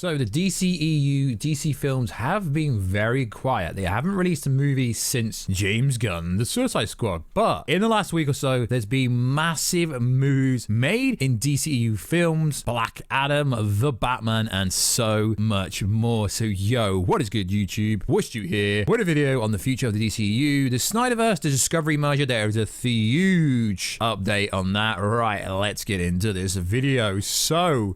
So the DCEU, DC films have been very quiet. They haven't released a movie since James Gunn, The Suicide Squad. But in the last week or so, there's been massive moves made in DCEU films, Black Adam, The Batman, and so much more. So yo, what is good YouTube? Warstu here with a video on the future of the DCEU, the SnyderVerse, the Discovery merger. There is a huge update on that. Right, let's get into this video. So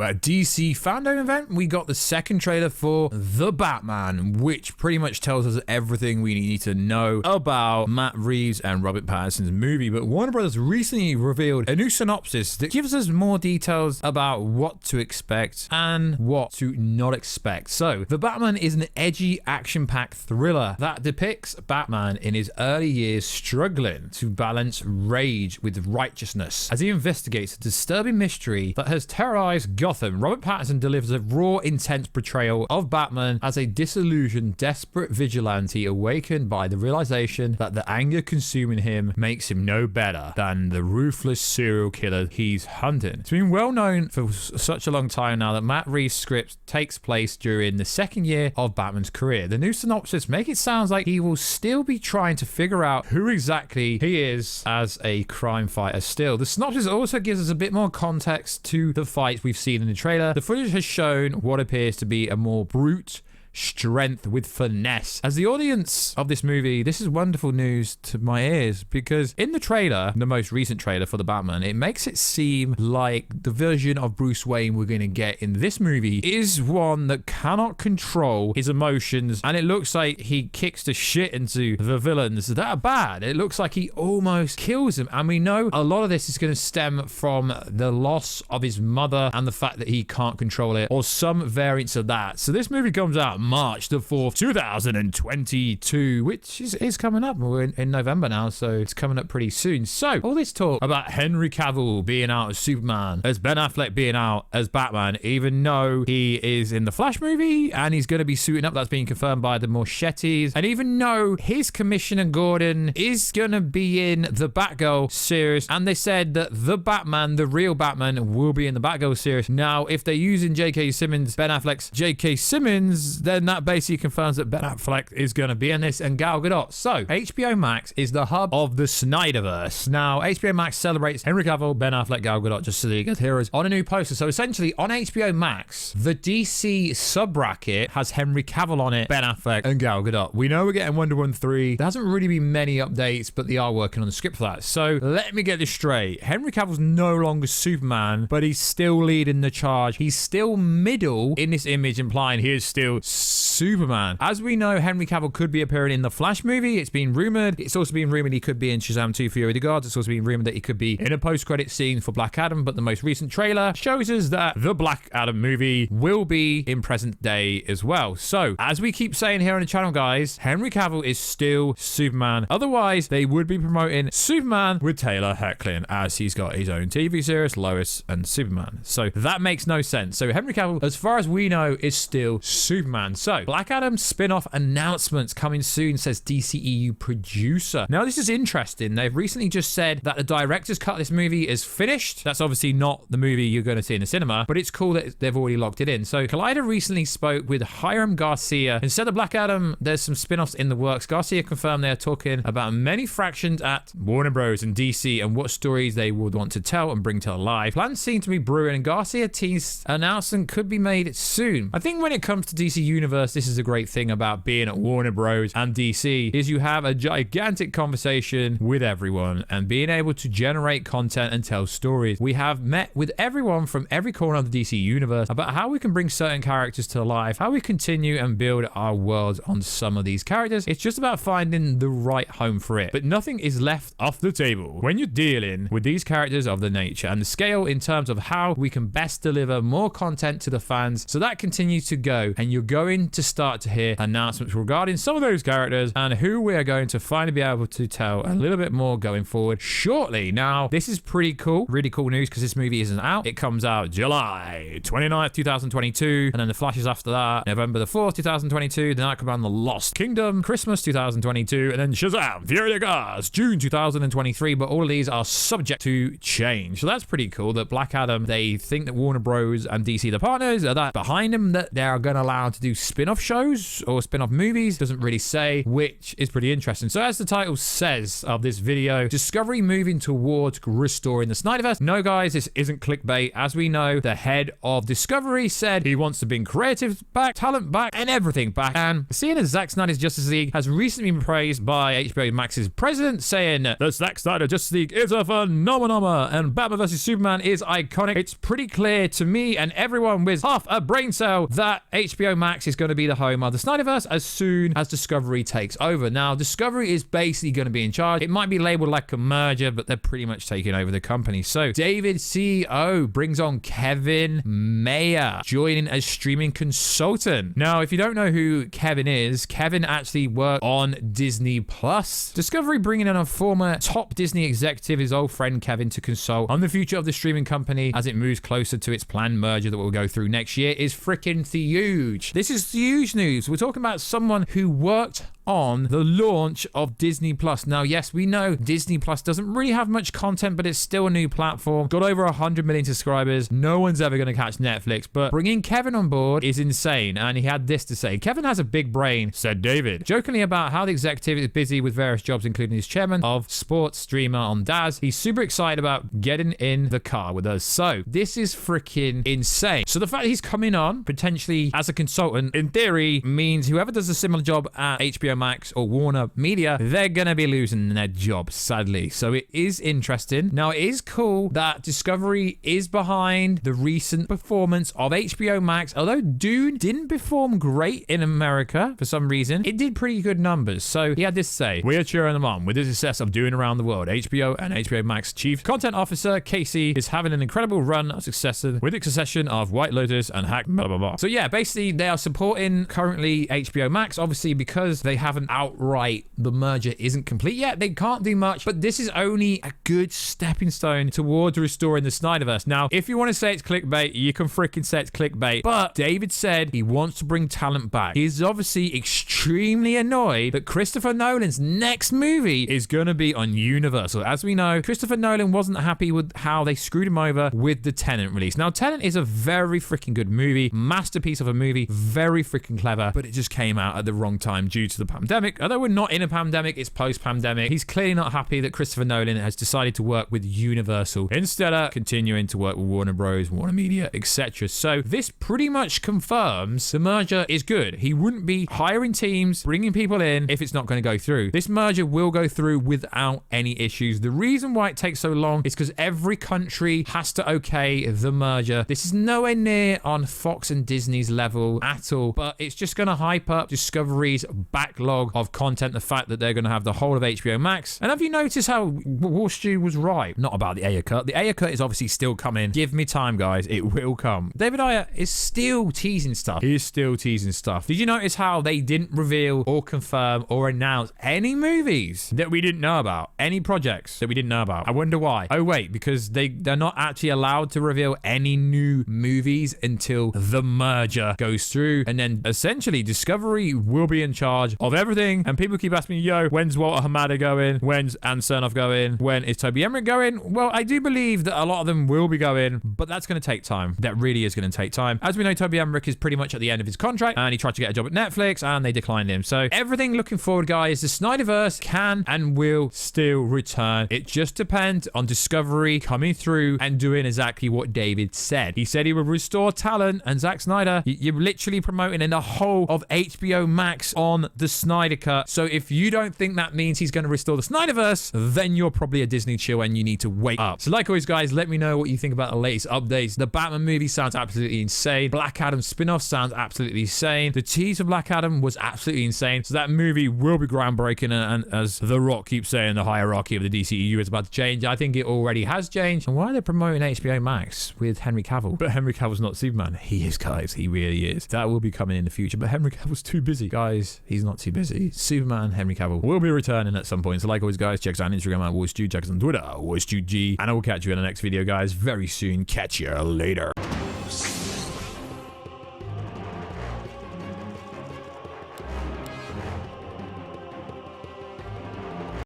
at DC fandom event, we got the second trailer for The Batman, which pretty much tells us everything we need to know about Matt Reeves and Robert Pattinson's movie. But Warner Brothers recently revealed a new synopsis that gives us more details about what to expect and what to not expect. So The Batman is an edgy action-packed thriller that depicts Batman in his early years struggling to balance rage with righteousness as he investigates a disturbing mystery that has terrorized Gotham. Robert Pattinson delivers a raw, intense portrayal of Batman as a disillusioned, desperate vigilante awakened by the realization that the anger consuming him makes him no better than the ruthless serial killer he's hunting. It's been well known for such a long time now that Matt Reeves' script takes place during the second year of Batman's career. The new synopsis makes it sound like he will still be trying to figure out who exactly he is as a crime fighter still. The synopsis also gives us a bit more context to the fights we've seen in the trailer. The footage has shown what appears to be a more brute strength with finesse. As the audience of this movie, this is wonderful news to my ears, because in the trailer, the most recent trailer for The Batman, it makes it seem like the version of Bruce Wayne we're going to get in this movie is one that cannot control his emotions, and it looks like he kicks the shit into the villains that are bad. It looks like he almost kills them, and we know a lot of this is going to stem from the loss of his mother and the fact that he can't control it, or some variants of that. So this movie comes out March the 4th, 2022, which is coming up. We're in November now, so it's coming up pretty soon. So all this talk about Henry Cavill being out as Superman, as Ben Affleck being out as Batman, even though he is in the Flash movie and he's going to be suiting up, that's being confirmed by the Marchettis, and even though his Commissioner Gordon is going to be in the Batgirl series, and they said that the Batman, the real Batman, will be in the Batgirl series. Now, if they're using J.K. Simmons, Ben Affleck's J.K. Simmons, then that basically confirms that Ben Affleck is going to be in this, and Gal Gadot. So HBO Max is the hub of the SnyderVerse. Now, HBO Max celebrates Henry Cavill, Ben Affleck, Gal Gadot, Justice League as heroes on a new poster. So essentially, on HBO Max, the DC sub-bracket has Henry Cavill on it, Ben Affleck, and Gal Gadot. We know we're getting Wonder Woman 3. There hasn't really been many updates, but they are working on the script for that. So let me get this straight. Henry Cavill's no longer Superman, but he's still leading the charge. He's still middle in this image, implying he is still Superman. As we know, Henry Cavill could be appearing in the Flash movie. It's been rumored. It's also been rumored he could be in Shazam 2: Fury of the Gods. It's also been rumored that he could be in a post-credit scene for Black Adam, but the most recent trailer shows us that the Black Adam movie will be in present day as well. So, as we keep saying here on the channel, guys, Henry Cavill is still Superman. Otherwise, they would be promoting Superman with Taylor Hoechlin, as he's got his own TV series, Lois and Superman. So, that makes no sense. So, Henry Cavill, as far as we know, is still Superman. So, Black Adam spin-off announcements coming soon, says DCEU producer. Now, this is interesting. They've recently just said that the director's cut of this movie is finished. That's obviously not the movie you're going to see in the cinema, but it's cool that they've already locked it in. So, Collider recently spoke with Hiram Garcia. Instead of Black Adam, there's some spin-offs in the works. Garcia confirmed they are talking about many fractions at Warner Bros. And DC and what stories they would want to tell and bring to life. Plans seem to be brewing, and Garcia teased an announcement could be made soon. I think when it comes to DC Universe, this is a great thing about being at Warner Bros. And DC, is you have a gigantic conversation with everyone and being able to generate content and tell stories. We have met with everyone from every corner of the DC Universe about how we can bring certain characters to life, how we continue and build our worlds on some of these characters. It's just about finding the right home for it. But nothing is left off the table when you're dealing with these characters of the nature and the scale in terms of how we can best deliver more content to the fans, so that continues to go, and you're going going to start to hear announcements regarding some of those characters and who we are going to finally be able to tell a little bit more going forward shortly. Now, this is pretty cool, really cool news, because this movie isn't out. It comes out July 29th, 2022, and then the flashes after that, November the 4th, 2022, then Aquaman the Lost Kingdom, Christmas 2022, and then Shazam! Fury of the Gods, June 2023, but all of these are subject to change. So that's pretty cool that Black Adam, they think that Warner Bros. And DC, the partners, are that behind them, that they are going to allow to do spin-off shows or spin-off movies. Doesn't really say, which is pretty interesting. So as the title says of this video, Discovery moving towards restoring the Snyderverse. No, guys, this isn't clickbait. As we know, the head of Discovery said he wants to bring creative back, talent back, and everything back. And seeing as Zack Snyder's Justice League has recently been praised by HBO Max's president, saying the Zack Snyder Justice League is a phenomenon and Batman vs Superman is iconic, it's pretty clear to me and everyone with half a brain cell that HBO Max is going to be the home of the Snyderverse as soon as Discovery takes over. Now, Discovery is basically going to be in charge. It might be labeled like a merger, but they're pretty much taking over the company. So David CEO brings on Kevin Mayer, joining as streaming consultant. Now, if you don't know who Kevin is, Kevin actually worked on Disney Plus. Discovery bringing in a former top Disney executive, his old friend Kevin, to consult on the future of the streaming company as it moves closer to its planned merger that we'll go through next year is freaking huge. This is huge news. We're talking about someone who worked on the launch of Disney Plus. Now, yes, we know Disney Plus doesn't really have much content, but it's still a new platform. Got over 100 million subscribers. No one's ever going to catch Netflix, but bringing Kevin on board is insane. And he had this to say. Kevin has a big brain, said David, jokingly about how the executive is busy with various jobs, including his chairman of sports streamer on Daz. He's super excited about getting in the car with us. So this is freaking insane. So the fact that he's coming on potentially as a consultant, in theory, means whoever does a similar job at HBO Max or Warner Media, they're gonna be losing their job, sadly. So it is interesting. Now, it is cool that Discovery is behind the recent performance of HBO Max. Although Dune didn't perform great in America for some reason, it did pretty good numbers. So he had this to say: "We are cheering them on with the success of Dune around the world. HBO and HBO Max Chief Content Officer Casey is having an incredible run of success with the succession of White Lotus and Hack blah blah blah." So yeah, basically they are supporting currently HBO Max, obviously because they haven't outright, the merger isn't complete yet. They can't do much, but this is only a good stepping stone towards restoring the Snyderverse. Now, if you want to say it's clickbait, you can freaking say it's clickbait, but David said he wants to bring talent back. He's obviously extremely annoyed that Christopher Nolan's next movie is going to be on Universal. As we know, Christopher Nolan wasn't happy with how they screwed him over with the Tenet release. Now, Tenet is a very freaking good movie, masterpiece of a movie, very freaking clever, but it just came out at the wrong time due to the pandemic. Although we're not in a pandemic, it's post-pandemic. He's clearly not happy that Christopher Nolan has decided to work with Universal instead of continuing to work with Warner Bros, Warner Media, etc. So this pretty much confirms the merger is good. He wouldn't be hiring teams, bringing people in if it's not going to go through. This merger will go through without any issues. The reason why it takes so long is because every country has to okay the merger. This is nowhere near on Fox and Disney's level at all, but it's just going to hype up Discovery's backlog of content, the fact that they're going to have the whole of HBO Max. And have you noticed how Warstu was right? Not about the Ayer cut. The Ayer cut is obviously still coming. Give me time, guys. It will come. David Ayer is still teasing stuff. He is still teasing stuff. Did you notice how they didn't reveal or confirm or announce any movies that we didn't know about? Any projects that we didn't know about? I wonder why. Oh, wait, because they're not actually allowed to reveal any new movies until the merger goes through. And then essentially Discovery will be in charge of everything. And people keep asking me, yo, when's Walter Hamada going? When's Ann Sernoff going? When is Toby Emmerich going? Well, I do believe that a lot of them will be going, but that's going to take time. That really is going to take time. As we know, Toby Emmerich is pretty much at the end of his contract, and he tried to get a job at Netflix, and they declined him. So everything looking forward, guys, the Snyderverse can and will still return. It just depends on Discovery coming through and doing exactly what David said. He said he would restore talent, and Zack Snyder, you're literally promoting in the whole of HBO Max on the Snyder Cut. So if you don't think that means he's going to restore the SnyderVerse, then you're probably a Disney chill and you need to wake up. So like always, guys, let me know what you think about the latest updates. The Batman movie sounds absolutely insane. Black Adam spin-off sounds absolutely insane. The tease of Black Adam was absolutely insane. So that movie will be groundbreaking, and as The Rock keeps saying, the hierarchy of the DCEU is about to change. I think it already has changed. And why are they promoting HBO Max with Henry Cavill? But Henry Cavill's not Superman. He is, guys. He really is. That will be coming in the future. But Henry Cavill's too busy. Guys, he's not too busy. Superman, Henry Cavill will be returning at some point. So like always, guys, check us out on Instagram at Warstu. Check us on Twitter, WarstuG. And I will catch you in the next video, guys, very soon. Catch you later.